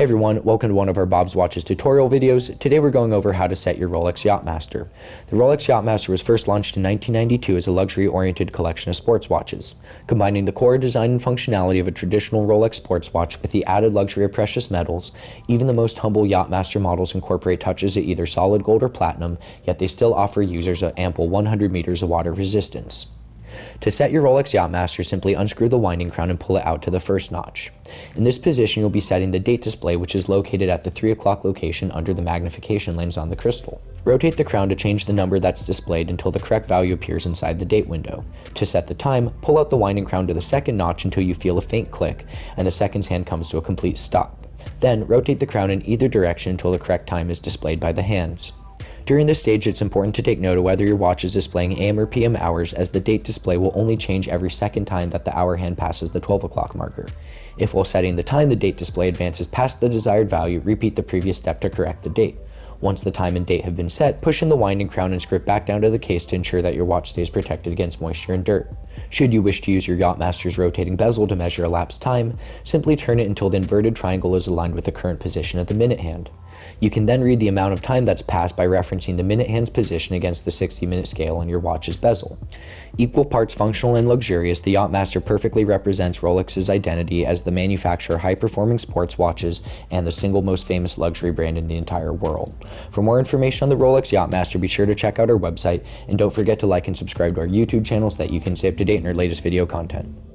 everyone, welcome to one of our Bob's Watches tutorial videos. Today we're going over how to set your Rolex Yacht-Master. The Rolex Yacht-Master was first launched in 1992 as a luxury-oriented collection of sports watches, combining the core design and functionality of a traditional Rolex sports watch with the added luxury of precious metals. Even the most humble Yacht-Master models incorporate touches of either solid gold or platinum, yet they still offer users an ample 100 meters of water resistance. To set your Rolex Yacht-Master, simply unscrew the winding crown and pull it out to the first notch. In this position, you'll be setting the date display, which is located at the 3 o'clock location under the magnification lens on the crystal. Rotate the crown to change the number that's displayed until the correct value appears inside the date window. To set the time, pull out the winding crown to the second notch until you feel a faint click and the seconds hand comes to a complete stop. Then, rotate the crown in either direction until the correct time is displayed by the hands. During this stage, it's important to take note of whether your watch is displaying AM or PM hours, as the date display will only change every second time that the hour hand passes the 12 o'clock marker. If while setting the time the date display advances past the desired value, repeat the previous step to correct the date. Once the time and date have been set, push in the winding crown and screw it back down to the case to ensure that your watch stays protected against moisture and dirt. Should you wish to use your Yacht-Master's rotating bezel to measure elapsed time, simply turn it until the inverted triangle is aligned with the current position of the minute hand. You can then read the amount of time that's passed by referencing the minute hand's position against the 60-minute scale on your watch's bezel. Equal parts functional and luxurious, the Yacht-Master perfectly represents Rolex's identity as the manufacturer of high-performing sports watches and the single most famous luxury brand in the entire world. For more information on the Rolex Yacht-Master, be sure to check out our website, and don't forget to like and subscribe to our YouTube channel so that you can stay up to date on our latest video content.